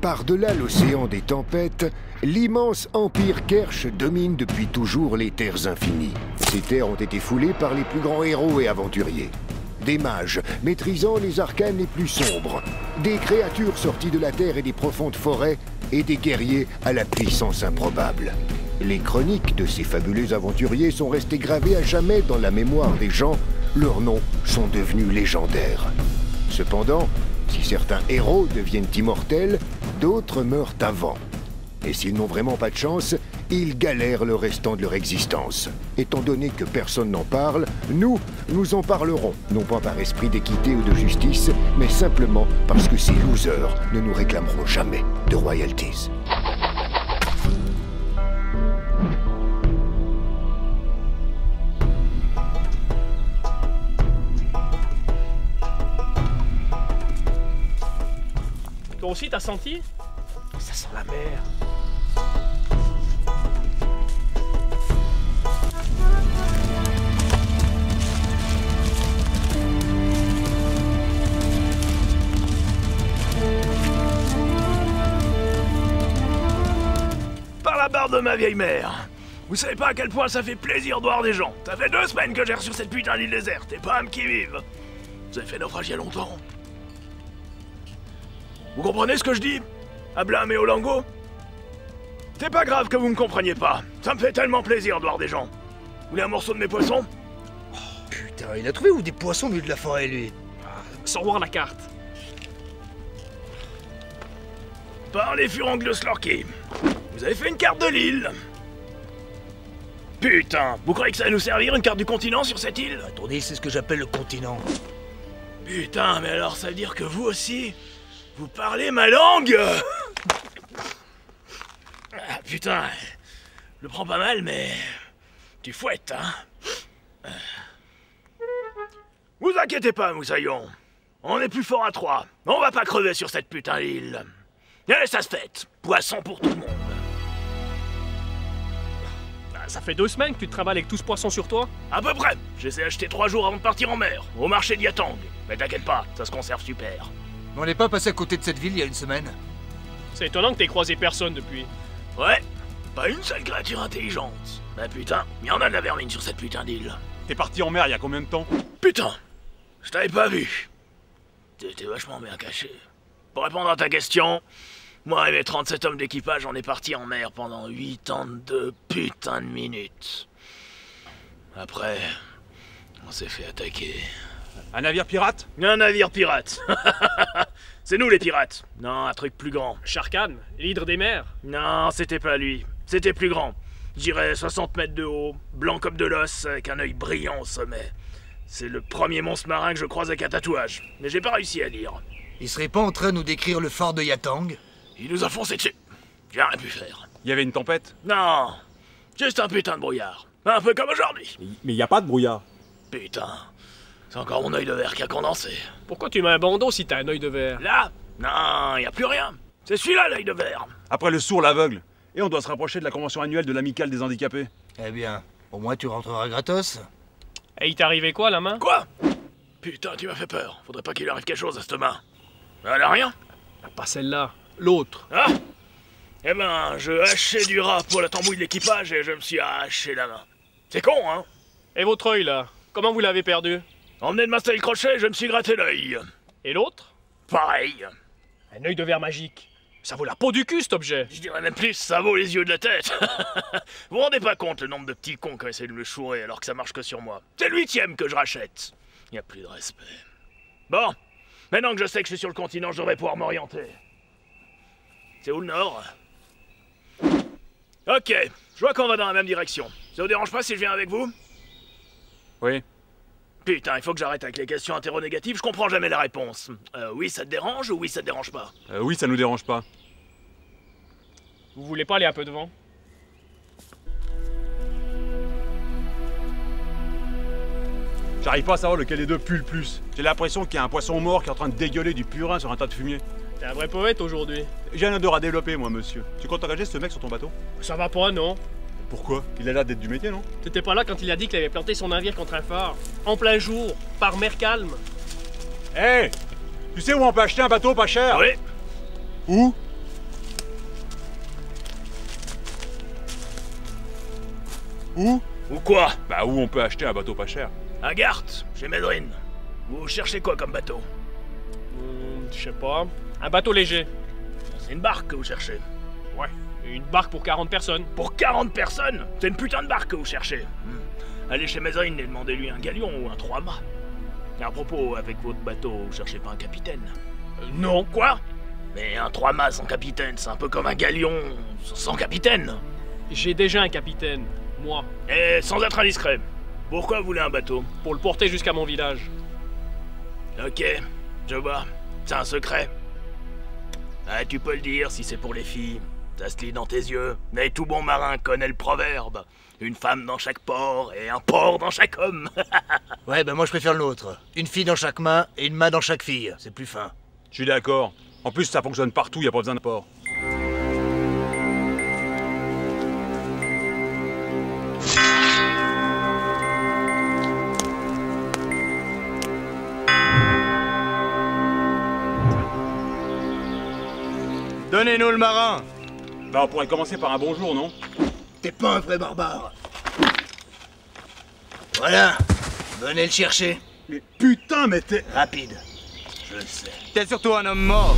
Par-delà l'océan des tempêtes, l'immense empire Kersh domine depuis toujours les terres infinies. Ces terres ont été foulées par les plus grands héros et aventuriers. Des mages maîtrisant les arcanes les plus sombres, des créatures sorties de la terre et des profondes forêts, et des guerriers à la puissance improbable. Les chroniques de ces fabuleux aventuriers sont restées gravées à jamais dans la mémoire des gens. Leurs noms sont devenus légendaires. Cependant, si certains héros deviennent immortels, d'autres meurent avant. Et s'ils n'ont vraiment pas de chance, ils galèrent le restant de leur existence. Étant donné que personne n'en parle, nous en parlerons, non pas par esprit d'équité ou de justice, mais simplement parce que ces losers ne nous réclameront jamais de royalties. Toi aussi, t'as senti? Ça sent la mer. Par la barre de ma vieille mère. Vous savez pas à quel point ça fait plaisir de voir des gens. Ça fait 2 semaines que j'erre sur cette putain d'île déserte et pas un qui vive. Vous avez fait naufrage il y a longtemps. Vous comprenez ce que je dis? Ablam et Olango? C'est pas grave que vous me compreniez pas. Ça me fait tellement plaisir de voir des gens. Vous voulez un morceau de mes poissons? Oh, putain, il a trouvé où des poissons au milieu de la forêt, lui? Sans voir la carte. Par les furons de Slorky. Vous avez fait une carte de l'île. Putain, vous croyez que ça va nous servir une carte du continent sur cette île? Attendez, c'est ce que j'appelle le continent. Putain, mais alors ça veut dire que vous aussi, vous parlez ma langue? Ah, putain, je le prends pas mal, mais tu fouettes, hein? Vous inquiétez pas, moussaillon. On est plus fort à 3. On va pas crever sur cette putain d'île. Et ça se fête. Poisson pour tout le monde. Ça fait 2 semaines que tu travailles avec tout ce poisson sur toi? À peu près. J'essaie d'acheter 3 jours avant de partir en mer, au marché de Yatang. Mais t'inquiète pas, ça se conserve super. Mais on n'est pas passé à côté de cette ville il y a une semaine. C'est étonnant que t'aies croisé personne depuis. Ouais, pas une seule créature intelligente. Bah putain, il y en a de la vermine sur cette putain d'île. T'es parti en mer il y a combien de temps? Putain, je t'avais pas vu. T'étais vachement bien caché. Pour répondre à ta question, moi et mes 37 hommes d'équipage, on est partis en mer pendant 82 putains de minutes. Après, on s'est fait attaquer. Un navire pirate? Un navire pirate. C'est nous les pirates. Non, un truc plus grand. Sharkan, l'hydre des mers. Non, c'était pas lui. C'était plus grand. Je dirais 60 mètres de haut, blanc comme de l'os, avec un œil brillant au sommet. C'est le premier monstre marin que je croise avec un tatouage. Mais j'ai pas réussi à lire. Il serait pas en train de nous décrire le phare de Yatang? Il nous a foncé dessus. J'ai rien pu faire. Il y avait une tempête? Non, juste un putain de brouillard. Un peu comme aujourd'hui. Mais y a pas de brouillard. Putain, c'est encore mon œil de verre qui a condensé. Pourquoi tu mets un bandeau si t'as un œil de verre? Là? Non, y a plus rien. C'est celui-là l'œil de verre. Après le sourd, l'aveugle. Et on doit se rapprocher de la convention annuelle de l'amicale des handicapés. Eh bien, au moins tu rentreras gratos. Et il t'est arrivé quoi, la main? Quoi? Putain, tu m'as fait peur. Faudrait pas qu'il lui arrive quelque chose à cette main. Elle a rien? Pas celle-là, l'autre. Ah? Eh ben, je hachais du rat pour la tambouille de l'équipage et je me suis arraché la main. C'est con, hein? Et votre œil, là? Comment vous l'avez perdu? Emmené de m'installer le crochet, je me suis gratté l'œil. Et l'autre? Pareil. Un œil de verre magique. Ça vaut la peau du cul, cet objet. Je dirais même plus, ça vaut les yeux de la tête. Vous vous rendez pas compte le nombre de petits cons qui essaient de me chourer alors que ça marche que sur moi. C'est le 8e que je rachète. Y a plus de respect. Bon, maintenant que je sais que je suis sur le continent, je devrais pouvoir m'orienter. C'est où le nord? Ok, je vois qu'on va dans la même direction. Ça vous dérange pas si je viens avec vous? Oui. Putain, il faut que j'arrête avec les questions interro-négatives, je comprends jamais la réponse. Oui, ça te dérange ou oui, ça te dérange pas? Oui, ça nous dérange pas. Vous voulez pas aller un peu devant? J'arrive pas à savoir lequel des deux pue le plus. J'ai l'impression qu'il y a un poisson mort qui est en train de dégueuler du purin sur un tas de fumier. T'es un vrai poète aujourd'hui. J'ai un odeur à développer, moi, monsieur. Tu comptes engager ce mec sur ton bateau? Ça va pas, non? Pourquoi? Il a l'air d'être du métier, non? T'étais pas là quand il a dit qu'il avait planté son navire contre un phare. En plein jour, par mer calme. Hé! Tu sais où on peut acheter un bateau pas cher? Oui, Où? Où? Ou quoi? Bah où on peut acheter un bateau pas cher. À Gart, chez Medrin. Vous cherchez quoi comme bateau? Je sais pas. Un bateau léger. C'est une barque que vous cherchez. Ouais. Une barque pour 40 personnes. Pour 40 personnes? C'est une putain de barque que vous cherchez. Allez chez Medrin et demandez-lui un galion ou un 3-mâts. Et à propos, avec votre bateau, vous cherchez pas un capitaine? Non. Quoi? Mais un 3-mâts sans capitaine, c'est un peu comme un galion sans capitaine. J'ai déjà un capitaine. Moi. Et sans être indiscret, pourquoi vous voulez un bateau? Pour le porter jusqu'à mon village. Ok, je vois. C'est un secret. Ah, tu peux le dire si c'est pour les filles. Ça se lit dans tes yeux. Mais tout bon marin connaît le proverbe. Une femme dans chaque port et un port dans chaque homme. Ouais, ben moi je préfère l'autre. Une fille dans chaque main et une main dans chaque fille. C'est plus fin. Je suis d'accord. En plus, ça fonctionne partout, y a pas besoin de port. Donnez-nous le marin. Bah on pourrait commencer par un bonjour, non? T'es pas un vrai barbare. Voilà. Venez le chercher. Mais putain, mais t'es... Rapide. Je le sais. T'es surtout un homme mort.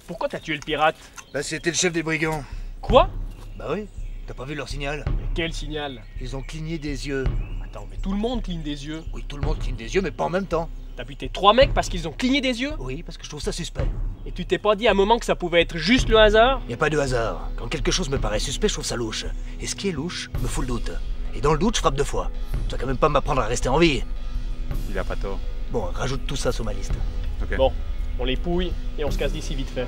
Pourquoi t'as tué le pirate? Bah c'était le chef des brigands. Quoi? Bah oui. T'as pas vu leur signal? Quel signal? Ils ont cligné des yeux. Attends, mais tout le monde cligne des yeux. Oui, tout le monde cligne des yeux, mais pas en même temps. T'as buté 3 mecs parce qu'ils ont cligné des yeux? Oui, parce que je trouve ça suspect. Et tu t'es pas dit à un moment que ça pouvait être juste le hasard? Y a pas de hasard. Quand quelque chose me paraît suspect, je trouve ça louche. Et ce qui est louche me fout le doute. Et dans le doute, je frappe 2 fois. Tu vas quand même pas m'apprendre à rester en vie. Il a pas tort. Bon, rajoute tout ça sur ma liste. Ok. Bon, on les pouille et on se casse d'ici vite fait.